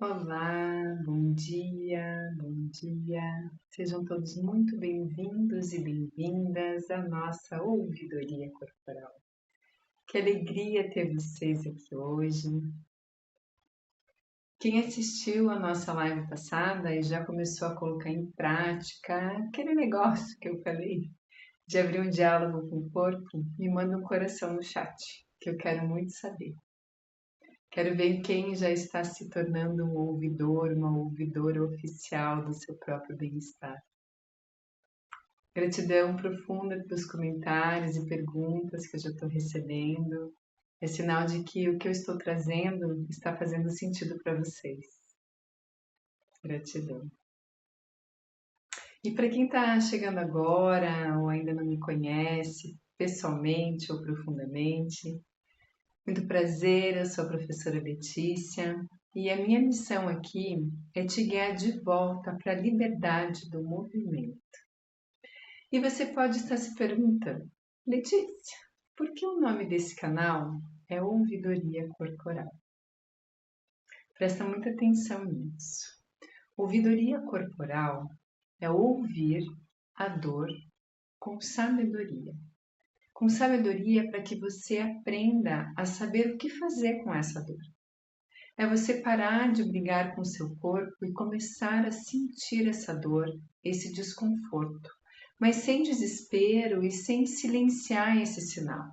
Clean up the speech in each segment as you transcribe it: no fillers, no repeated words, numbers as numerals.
Olá, bom dia, bom dia. Sejam todos muito bem-vindos e bem-vindas à nossa ouvidoria corporal. Que alegria ter vocês aqui hoje. Quem assistiu a nossa live passada e já começou a colocar em prática aquele negócio que eu falei de abrir um diálogo com o corpo, me manda um coração no chat, que eu quero muito saber. Quero ver quem já está se tornando um ouvidor, uma ouvidora oficial do seu próprio bem-estar. Gratidão profunda pelos comentários e perguntas que eu já estou recebendo. É sinal de que o que eu estou trazendo está fazendo sentido para vocês. Gratidão. E para quem está chegando agora ou ainda não me conhece, pessoalmente ou profundamente, muito prazer, eu sou a professora Letícia e a minha missão aqui é te guiar de volta para a liberdade do movimento. E você pode estar se perguntando, Letícia, por que o nome desse canal é Ouvidoria Corporal? Presta muita atenção nisso. Ouvidoria corporal é ouvir a dor com sabedoria. Com sabedoria para que você aprenda a saber o que fazer com essa dor. É você parar de brigar com seu corpo e começar a sentir essa dor, esse desconforto, mas sem desespero e sem silenciar esse sinal.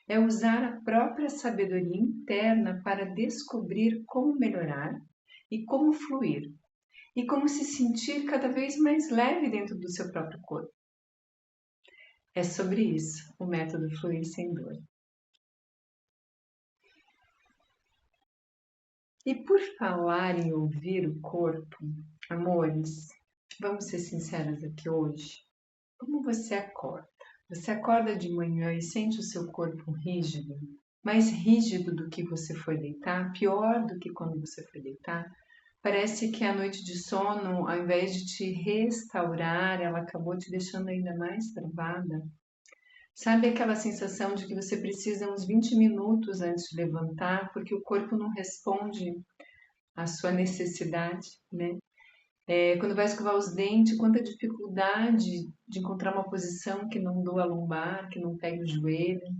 É usar a própria sabedoria interna para descobrir como melhorar e como fluir, e como se sentir cada vez mais leve dentro do seu próprio corpo. É sobre isso o método Fluir Sem Dor. E por falar em ouvir o corpo, amores, vamos ser sinceras aqui hoje. Como você acorda? Você acorda de manhã e sente o seu corpo rígido? Mais rígido do que você foi deitar? Pior do que quando você foi deitar? Parece que a noite de sono, ao invés de te restaurar, ela acabou te deixando ainda mais travada. Sabe aquela sensação de que você precisa uns 20 minutos antes de levantar, porque o corpo não responde à sua necessidade, né? Quando vai escovar os dentes, quanta dificuldade de encontrar uma posição que não doa a lombar, que não pegue o joelho.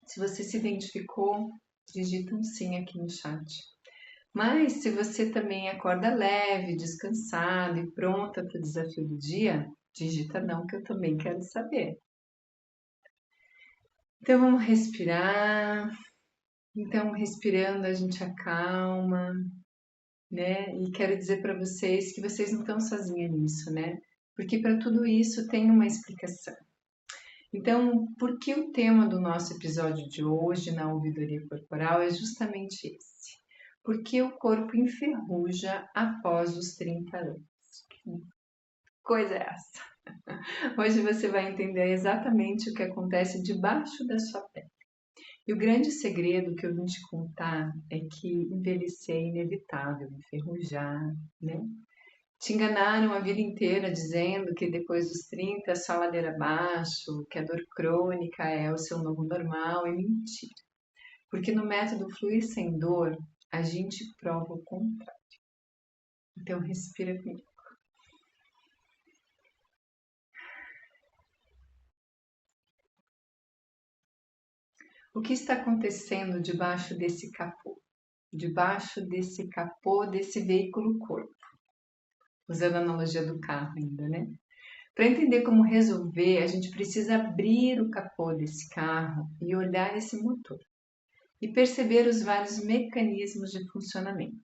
Se você se identificou, digita um sim aqui no chat. Mas se você também acorda leve, descansado e pronta para o desafio do dia, digita não, que eu também quero saber. Então vamos respirar. Então respirando a gente acalma, né? E quero dizer para vocês que vocês não estão sozinhos nisso, né? Porque para tudo isso tem uma explicação. Então, por que o tema do nosso episódio de hoje na ouvidoria corporal é justamente esse? Porque o corpo enferruja após os 30 anos. Que coisa é essa? Hoje você vai entender exatamente o que acontece debaixo da sua pele. E o grande segredo que eu vim te contar é que envelhecer é inevitável, enferrujar, né? Te enganaram a vida inteira dizendo que depois dos 30 é só ladeira abaixo, que a dor crônica é o seu novo normal, é mentira. Porque no método Fluir Sem Dor, a gente prova o contrário. Então respira comigo. O que está acontecendo debaixo desse capô? Debaixo desse capô desse veículo corpo? Usando a analogia do carro ainda, né? Para entender como resolver, a gente precisa abrir o capô desse carro e olhar esse motor e perceber os vários mecanismos de funcionamento.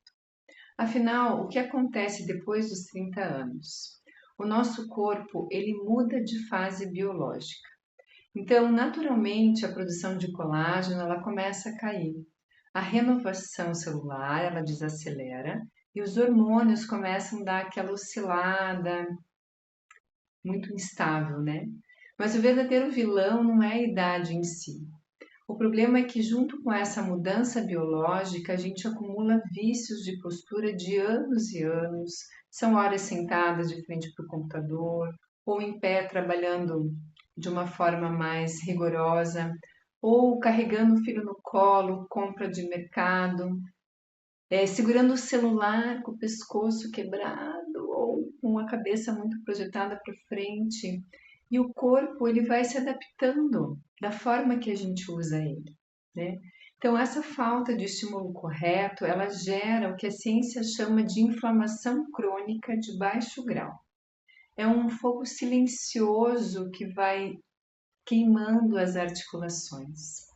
Afinal, o que acontece depois dos 30 anos? O nosso corpo, ele muda de fase biológica. Então, naturalmente, a produção de colágeno, ela começa a cair. A renovação celular, ela desacelera e os hormônios começam a dar aquela oscilada, muito instável, né? Mas o verdadeiro vilão não é a idade em si. O problema é que, junto com essa mudança biológica, a gente acumula vícios de postura de anos e anos. São horas sentadas de frente para o computador, ou em pé trabalhando de uma forma mais rigorosa, ou carregando o filho no colo, compra de mercado, segurando o celular com o pescoço quebrado ou com a cabeça muito projetada para frente. E o corpo ele vai se adaptando da forma que a gente usa ele, né? Então essa falta de estímulo correto, ela gera o que a ciência chama de inflamação crônica de baixo grau. É um fogo silencioso que vai queimando as articulações.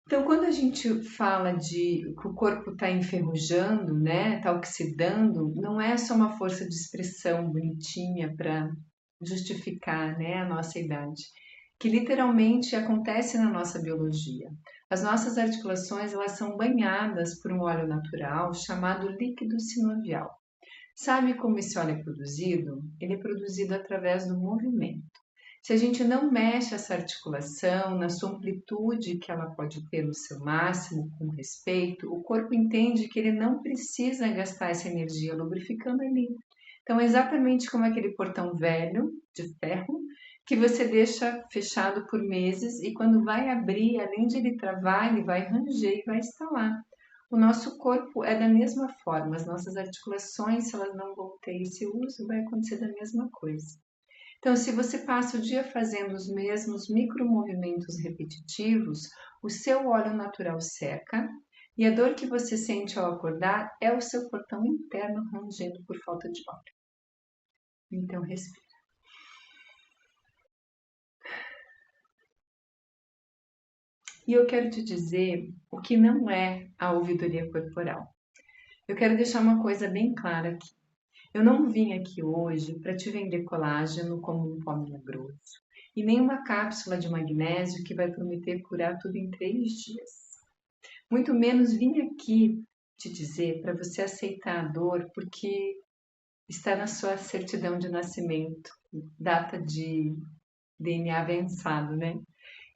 Então, quando a gente fala de que o corpo está enferrujando, né, está oxidando, não é só uma força de expressão bonitinha para justificar, né, a nossa idade, que literalmente acontece na nossa biologia. As nossas articulações, elas são banhadas por um óleo natural chamado líquido sinovial. Sabe como esse óleo é produzido? Ele é produzido através do movimento. Se a gente não mexe essa articulação na sua amplitude que ela pode ter no seu máximo, com respeito, o corpo entende que ele não precisa gastar essa energia lubrificando ali. Então, é exatamente como aquele portão velho de ferro que você deixa fechado por meses e quando vai abrir, além de ele travar, ele vai ranger e vai estalar. O nosso corpo é da mesma forma, as nossas articulações, se elas não vão ter esse uso, vai acontecer da mesma coisa. Então, se você passa o dia fazendo os mesmos micromovimentos repetitivos, o seu óleo natural seca e a dor que você sente ao acordar é o seu portão interno rangendo por falta de óleo. Então, respira. E eu quero te dizer o que não é a ouvidoria corporal. Eu quero deixar uma coisa bem clara aqui. Eu não vim aqui hoje para te vender colágeno como um pó milagroso e nem uma cápsula de magnésio que vai prometer curar tudo em 3 dias. Muito menos vim aqui te dizer para você aceitar a dor porque está na sua certidão de nascimento, data de DNA avançado, né?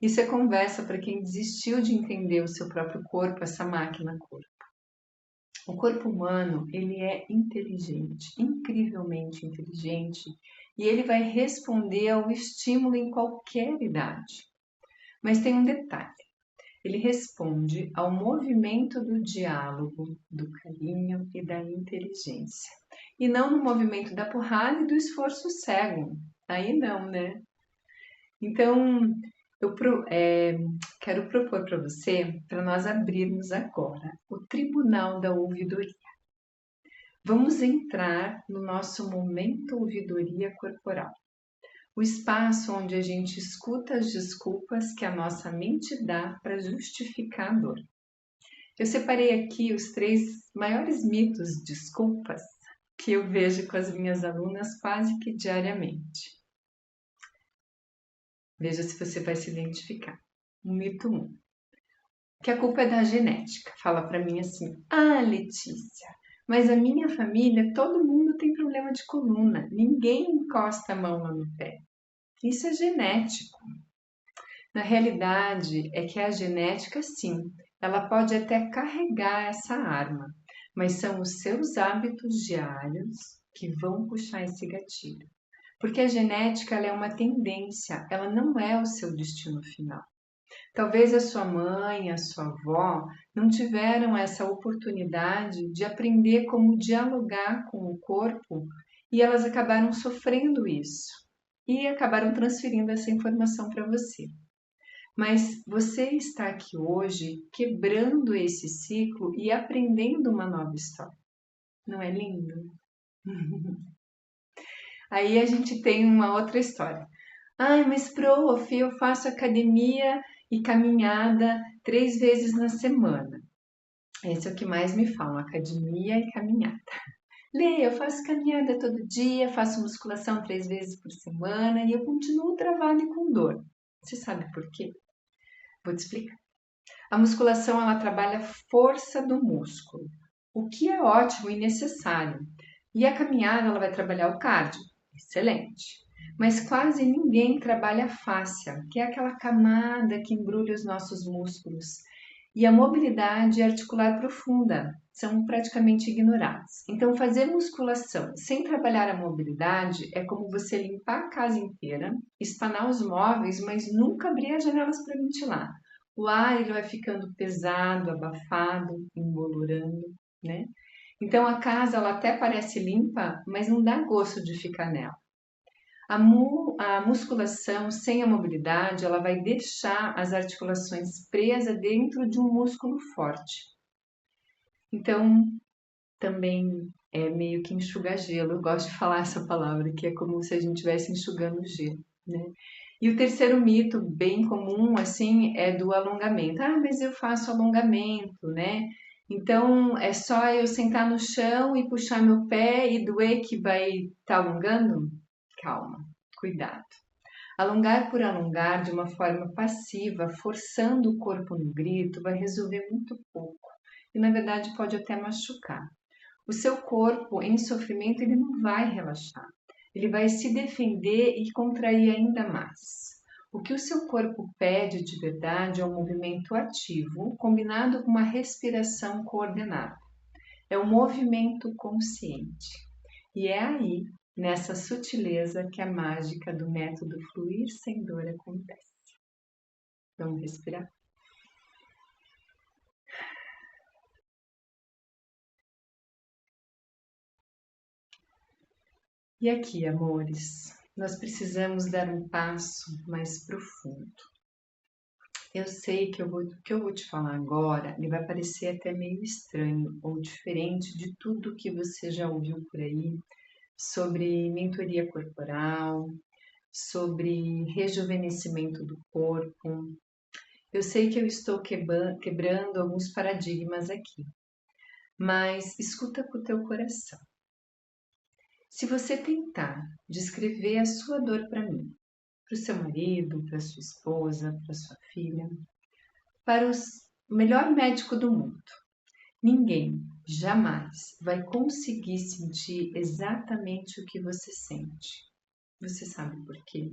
Isso é conversa para quem desistiu de entender o seu próprio corpo, essa máquina corpo. O corpo humano, ele é inteligente, incrivelmente inteligente, e ele vai responder ao estímulo em qualquer idade. Mas tem um detalhe, ele responde ao movimento do diálogo, do carinho e da inteligência. E não no movimento da porrada e do esforço cego. Aí não, né? Então, eu quero propor para você, para nós abrirmos agora, o Tribunal da Ouvidoria. Vamos entrar no nosso momento ouvidoria corporal. O espaço onde a gente escuta as desculpas que a nossa mente dá para justificar a dor. Eu separei aqui os 3 maiores mitos de desculpas que eu vejo com as minhas alunas quase que diariamente. Veja se você vai se identificar. Mito 1. Que a culpa é da genética. Fala para mim assim: "Ah, Letícia, mas a minha família, todo mundo tem problema de coluna. Ninguém encosta a mão lá no pé. Isso é genético." Na realidade, é que a genética, sim, ela pode até carregar essa arma, mas são os seus hábitos diários que vão puxar esse gatilho. Porque a genética ela é uma tendência, ela não é o seu destino final. Talvez a sua mãe, a sua avó não tiveram essa oportunidade de aprender como dialogar com o corpo e elas acabaram sofrendo isso e acabaram transferindo essa informação para você. Mas você está aqui hoje quebrando esse ciclo e aprendendo uma nova história. Não é lindo? Aí a gente tem uma outra história. Ai, mas prof, eu faço academia e caminhada 3 vezes na semana. Esse é o que mais me falam, academia e caminhada. Lê, eu faço caminhada todo dia, faço musculação 3 vezes por semana e eu continuo travada e com dor. Você sabe por quê? Vou te explicar. A musculação, ela trabalha a força do músculo, o que é ótimo e necessário. E a caminhada, ela vai trabalhar o cardio, excelente. Mas quase ninguém trabalha a fáscia, que é aquela camada que embrulha os nossos músculos. E a mobilidade articular profunda são praticamente ignorados. Então, fazer musculação sem trabalhar a mobilidade é como você limpar a casa inteira, espanar os móveis, mas nunca abrir as janelas para ventilar. o ar ele vai ficando pesado, abafado, embolorando, né? Então a casa ela até parece limpa, mas não dá gosto de ficar nela. A musculação sem a mobilidade, ela vai deixar as articulações presas dentro de um músculo forte. Então, também é meio que enxugar gelo. Eu gosto de falar essa palavra, que é como se a gente estivesse enxugando gelo, né? E o terceiro mito, bem comum, assim, é do alongamento. Ah, mas eu faço alongamento, né? Então, é só eu sentar no chão e puxar meu pé e doer que vai estar alongando? Calma, cuidado. Alongar por alongar de uma forma passiva, forçando o corpo no grito, vai resolver muito pouco. E, na verdade, pode até machucar. O seu corpo em sofrimento ele não vai relaxar, ele vai se defender e contrair ainda mais. O que o seu corpo pede de verdade é um movimento ativo, combinado com uma respiração coordenada. É um movimento consciente. E é aí, nessa sutileza, que a mágica do método Fluir Sem Dor acontece. Vamos respirar? E aqui, amores, nós precisamos dar um passo mais profundo. Eu sei que o que eu vou te falar agora, ele vai parecer até meio estranho ou diferente de tudo que você já ouviu por aí sobre mentoria corporal, sobre rejuvenescimento do corpo. Eu sei que eu estou quebrando alguns paradigmas aqui, mas escuta com o teu coração. Se você tentar descrever a sua dor para mim, para o seu marido, para sua esposa, para sua filha, para o melhor médico do mundo, ninguém jamais vai conseguir sentir exatamente o que você sente. Você sabe por quê?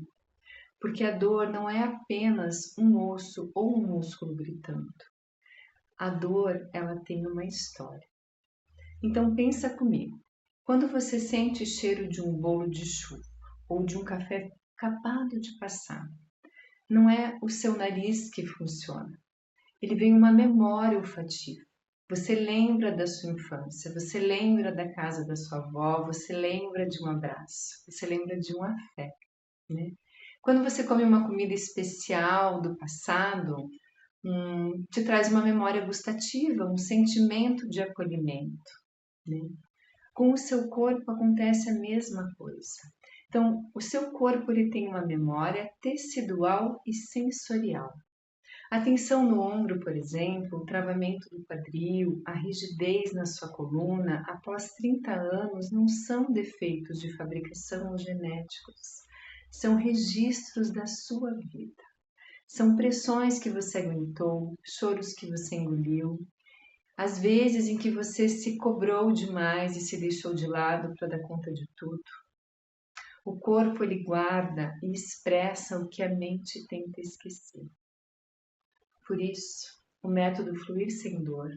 Porque a dor não é apenas um osso ou um músculo gritando. A dor, ela tem uma história. Então pensa comigo. Quando você sente o cheiro de um bolo de chuva ou de um café acabado de passar, não é o seu nariz que funciona. Ele vem uma memória olfativa. Você lembra da sua infância, você lembra da casa da sua avó, você lembra de um abraço, você lembra de um afeto, né? Quando você come uma comida especial do passado, te traz uma memória gustativa, um sentimento de acolhimento, né? Com o seu corpo acontece a mesma coisa. Então, o seu corpo ele tem uma memória tecidual e sensorial. A tensão no ombro, por exemplo, o travamento do quadril, a rigidez na sua coluna, após 30 anos, não são defeitos de fabricação ou genéticos. São registros da sua vida. São pressões que você aguentou, choros que você engoliu, as vezes em que você se cobrou demais e se deixou de lado para dar conta de tudo. O corpo ele guarda e expressa o que a mente tenta esquecer. Por isso, o método Fluir Sem Dor,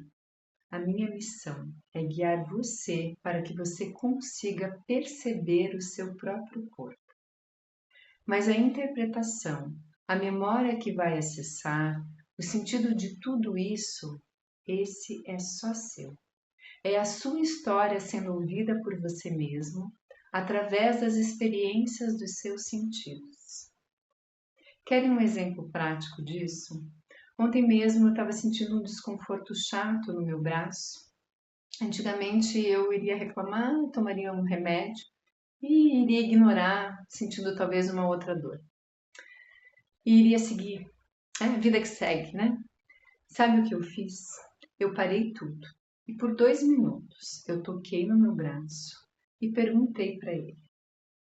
a minha missão é guiar você para que você consiga perceber o seu próprio corpo. Mas a interpretação, a memória que vai acessar, o sentido de tudo isso, esse é só seu. É a sua história sendo ouvida por você mesmo, através das experiências dos seus sentidos. Querem um exemplo prático disso? Ontem mesmo eu estava sentindo um desconforto chato no meu braço. Antigamente eu iria reclamar, tomaria um remédio e iria ignorar, sentindo talvez uma outra dor. E iria seguir. É a vida que segue, né? Sabe o que eu fiz? Eu parei tudo e por 2 minutos eu toquei no meu braço e perguntei para ele: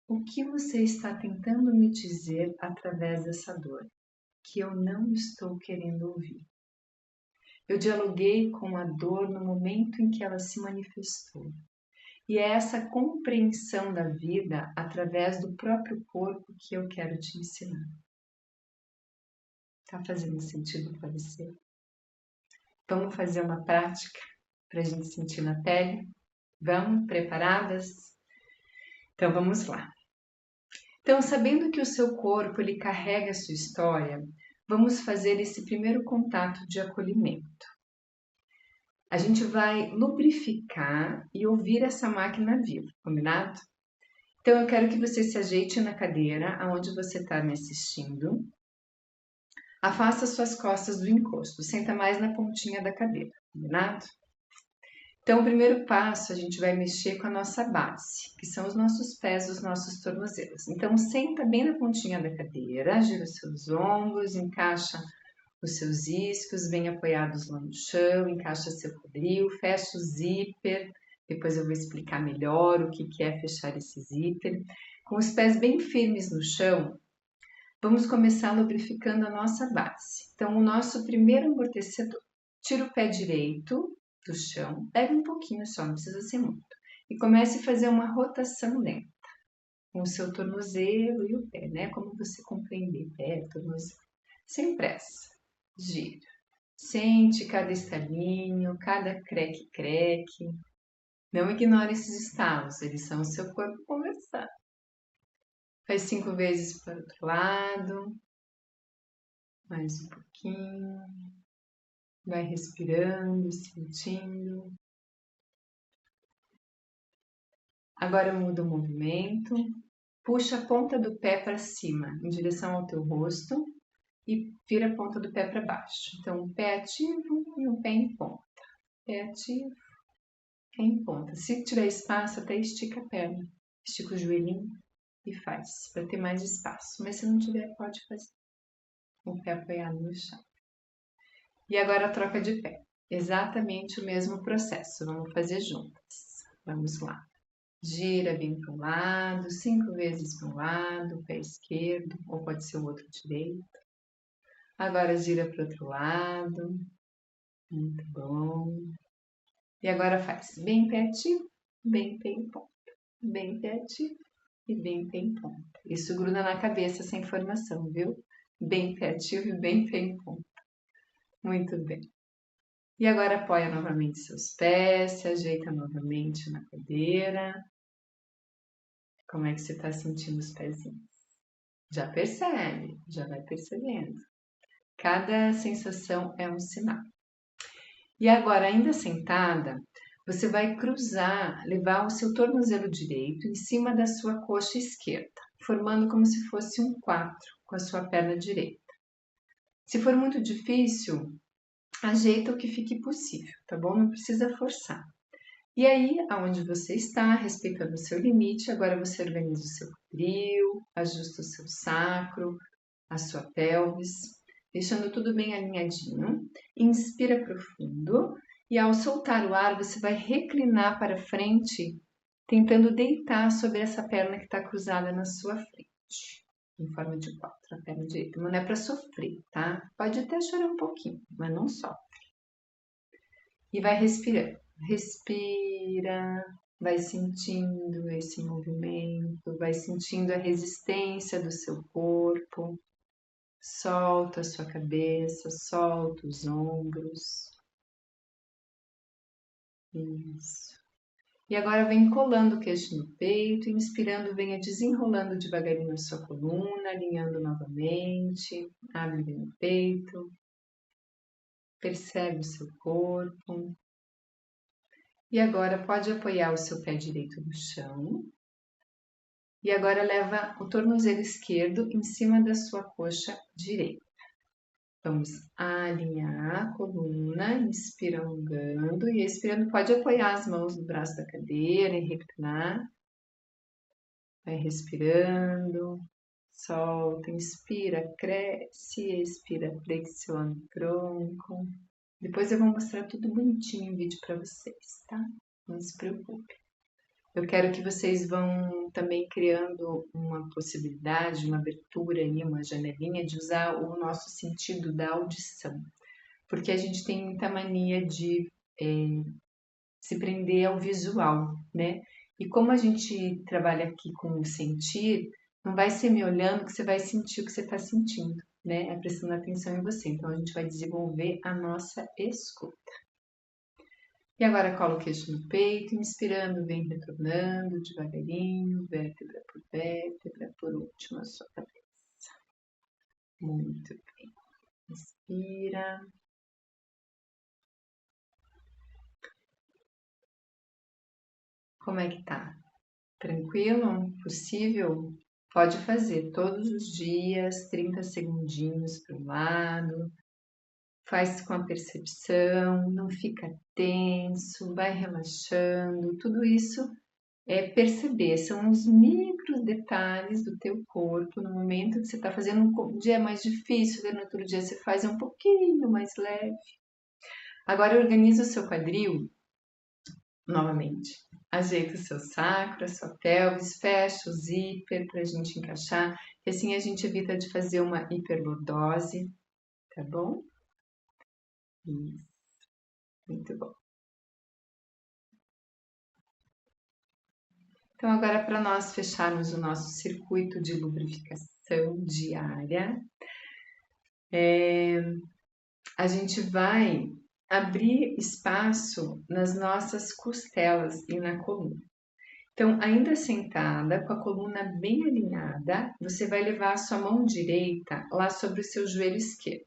o que você está tentando me dizer através dessa dor que eu não estou querendo ouvir? Eu dialoguei com a dor no momento em que ela se manifestou. E é essa compreensão da vida através do próprio corpo que eu quero te ensinar. Tá fazendo sentido para você? Vamos fazer uma prática para a gente sentir na pele? Vamos? Preparadas? Então vamos lá. Então, sabendo que o seu corpo ele carrega a sua história, vamos fazer esse primeiro contato de acolhimento. A gente vai lubrificar e ouvir essa máquina viva, combinado? Então, eu quero que você se ajeite na cadeira aonde você está me assistindo. Afasta suas costas do encosto, senta mais na pontinha da cadeira, combinado? Então, o primeiro passo, a gente vai mexer com a nossa base, que são os nossos pés, os nossos tornozelos. Então, senta bem na pontinha da cadeira, gira os seus ombros, encaixa os seus isquios bem apoiados lá no chão, encaixa seu quadril, fecha o zíper. Depois eu vou explicar melhor o que é fechar esse zíper. Com os pés bem firmes no chão, vamos começar lubrificando a nossa base. Então, o nosso primeiro amortecedor. Tira o pé direito do chão, pega um pouquinho só, não precisa ser muito. E comece a fazer uma rotação lenta com o seu tornozelo e o pé, né? Como você compreender, pé, tornozelo. Sem pressa. Gira. Sente cada estalinho, cada creque-creque. Não ignore esses estalos, eles são o seu corpo conversando. Faz 5 vezes para o outro lado. Mais um pouquinho. Vai respirando, sentindo. Agora muda o movimento. Puxa a ponta do pé para cima, em direção ao teu rosto. E vira a ponta do pé para baixo. Então, um pé ativo e um pé em ponta. Pé ativo, pé em ponta. Se tiver espaço, até estica a perna. Estica o joelhinho e faz, para ter mais espaço. Mas se não tiver, pode fazer. Com o pé apoiado no chão. E agora a troca de pé. Exatamente o mesmo processo. Vamos fazer juntas. Vamos lá. Gira bem para um lado, 5 vezes para um lado, pé esquerdo, ou pode ser o outro direito. Agora gira para o outro lado. Muito bom. E agora faz bem pé ativo, bem pé em ponta. Bem pé ativo e bem pé em ponta. Isso gruda na cabeça essa informação, viu? Bem pé ativo e bem pé em ponta. Muito bem. E agora apoia novamente seus pés, se ajeita novamente na cadeira. Como é que você está sentindo os pezinhos? Já percebe, já vai percebendo. Cada sensação é um sinal. E agora, ainda sentada, você vai cruzar, levar o seu tornozelo direito em cima da sua coxa esquerda, formando como se fosse um 4 com a sua perna direita. Se for muito difícil, ajeita o que fique possível, tá bom? Não precisa forçar. E aí, aonde você está, respeitando o seu limite, agora você organiza o seu quadril, ajusta o seu sacro, a sua pelvis, deixando tudo bem alinhadinho. Inspira profundo e ao soltar o ar, você vai reclinar para frente, tentando deitar sobre essa perna que está cruzada na sua frente, em forma de 4, a perna direita. Não é para sofrer, tá? Pode até chorar um pouquinho, mas não sofre. E vai respirando. Respira, vai sentindo esse movimento, vai sentindo a resistência do seu corpo. Solta a sua cabeça, solta os ombros. Isso. E agora vem colando o queixo no peito, inspirando, venha desenrolando devagarinho a sua coluna, alinhando novamente, abre bem o peito, percebe o seu corpo. E agora pode apoiar o seu pé direito no chão. E agora leva o tornozelo esquerdo em cima da sua coxa direita. Vamos alinhar a coluna, inspira alongando e expirando. Pode apoiar as mãos no braço da cadeira e reclinar. Vai respirando, solta, inspira, cresce, expira, flexiona o tronco. Depois eu vou mostrar tudo bonitinho em vídeo para vocês, tá? Não se preocupe. Eu quero que vocês vão também criando uma possibilidade, uma abertura aí, uma janelinha de usar o nosso sentido da audição. Porque a gente tem muita mania de se prender ao visual, né? E como a gente trabalha aqui com o sentir, não vai ser me olhando que você vai sentir o que você está sentindo, né? É prestando atenção em você. Então, a gente vai desenvolver a nossa escuta. E agora cola o queixo no peito, inspirando, vem retornando devagarinho, vértebra por vértebra, por último a sua cabeça. Muito bem. Respira. Como é que tá? Tranquilo? Possível? Pode fazer todos os dias, 30 segundinhos para o lado. Faz com a percepção, não fica tenso, vai relaxando. Tudo isso é perceber, são os micros detalhes do teu corpo no momento que você está fazendo um dia mais difícil, no outro dia você faz um pouquinho mais leve. Agora organiza o seu quadril novamente. Ajeita o seu sacro, a sua pelvis, fecha o zíper para a gente encaixar, e assim a gente evita de fazer uma hiperlordose, tá bom? Isso, muito bom. Então, agora para nós fecharmos o nosso circuito de lubrificação diária, a gente vai abrir espaço nas nossas costelas e na coluna. Então, ainda sentada, com a coluna bem alinhada, você vai levar a sua mão direita lá sobre o seu joelho esquerdo.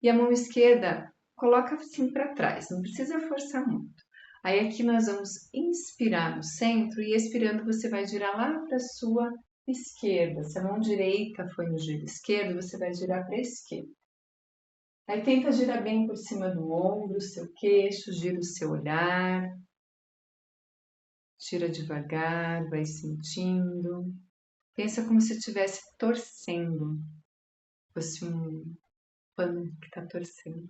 E a mão esquerda coloca assim para trás, não precisa forçar muito. Aí aqui nós vamos inspirar no centro e expirando você vai girar lá para a sua esquerda. Se a mão direita foi no joelho esquerdo, você vai girar para a esquerda. Aí tenta girar bem por cima do ombro, seu queixo, gira o seu olhar. Gira devagar, vai sentindo. Pensa como se estivesse torcendo. Fosse um pano que está torcendo.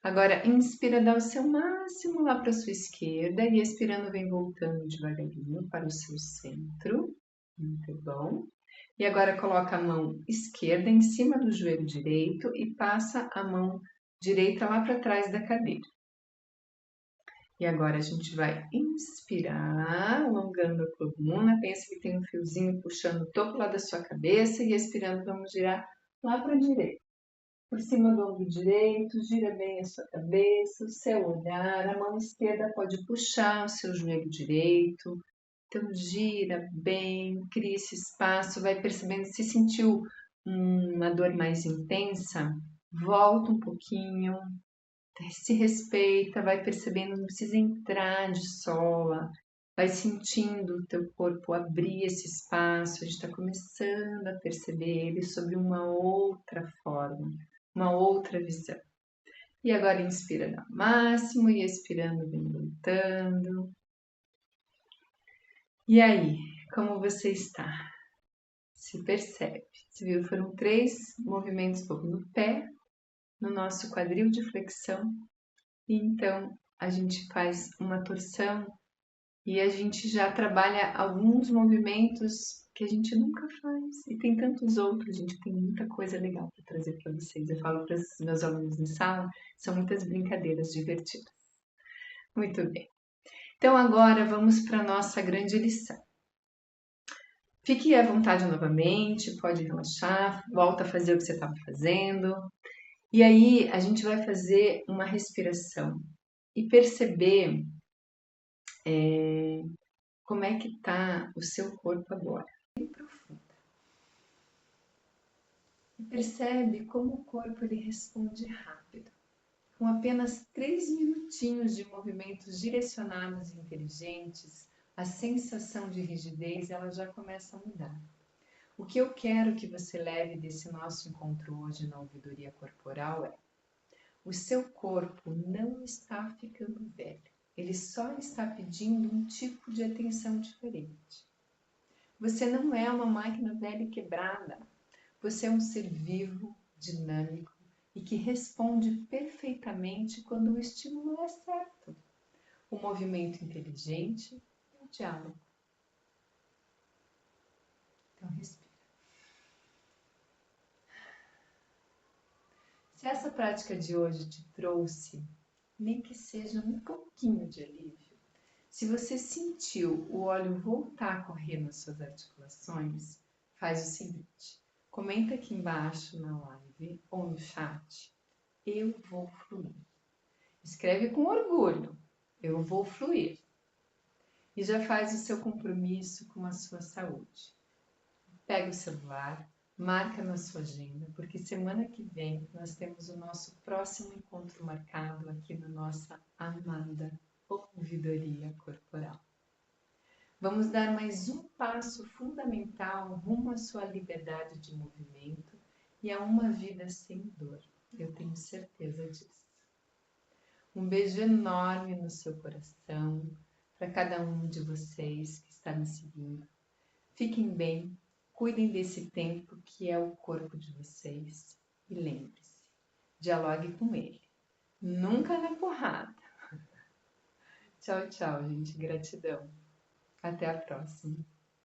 Agora, inspira, dá o seu máximo lá para a sua esquerda e expirando vem voltando devagarinho para o seu centro. Muito bom. E agora coloca a mão esquerda em cima do joelho direito e passa a mão direita lá para trás da cadeira. E agora a gente vai inspirar, alongando a coluna. Pensa que tem um fiozinho puxando o topo lá da sua cabeça e expirando, vamos girar lá para a direita. Por cima do ombro direito, gira bem a sua cabeça, o seu olhar. A mão esquerda pode puxar o seu joelho direito. Então gira bem, cria esse espaço, vai percebendo se sentiu uma dor mais intensa, volta um pouquinho, se respeita, vai percebendo, não precisa entrar de sola, vai sentindo o teu corpo abrir esse espaço, a gente está começando a perceber ele sobre uma outra forma, uma outra visão. E agora inspira no máximo e expirando, vem voltando. E aí, como você está? Se percebe. Você viu, foram 3 movimentos no pé, no nosso quadril de flexão. E então a gente faz uma torção e a gente já trabalha alguns movimentos que a gente nunca faz. E tem tantos outros, a gente tem muita coisa legal para trazer para vocês. Eu falo para os meus alunos em sala, são muitas brincadeiras divertidas. Muito bem. Então agora vamos para a nossa grande lição. Fique à vontade novamente, pode relaxar, volta a fazer o que você estava fazendo. E aí a gente vai fazer uma respiração e perceber como é que está o seu corpo agora. Bem profunda. E percebe como o corpo ele responde rápido. Com apenas 3 minutinhos de movimentos direcionados e inteligentes, a sensação de rigidez ela já começa a mudar. O que eu quero que você leve desse nosso encontro hoje na ouvidoria corporal é: o seu corpo não está ficando velho, ele só está pedindo um tipo de atenção diferente. Você não é uma máquina velha e quebrada, você é um ser vivo, dinâmico e que responde perfeitamente quando o estímulo é certo. O movimento inteligente e o diálogo. Então, respira. Se essa prática de hoje te trouxe, nem que seja um pouquinho de alívio, se você sentiu o óleo voltar a correr nas suas articulações, faz o seguinte, comenta aqui embaixo na live ou no chat, eu vou fluir. Escreve com orgulho, eu vou fluir. E já faz o seu compromisso com a sua saúde. Pega o celular, Marca na sua agenda, porque semana que vem nós temos o nosso próximo encontro marcado aqui na nossa amada ouvidoria corporal. Vamos dar mais um passo fundamental rumo à sua liberdade de movimento e a uma vida sem dor. Eu tenho certeza disso. Um beijo enorme no seu coração, para cada um de vocês que está me seguindo. Fiquem bem, cuidem desse tempo que é o corpo de vocês e lembre-se, dialogue com ele, nunca na porrada. Tchau, tchau, gente. Gratidão. Até a próxima.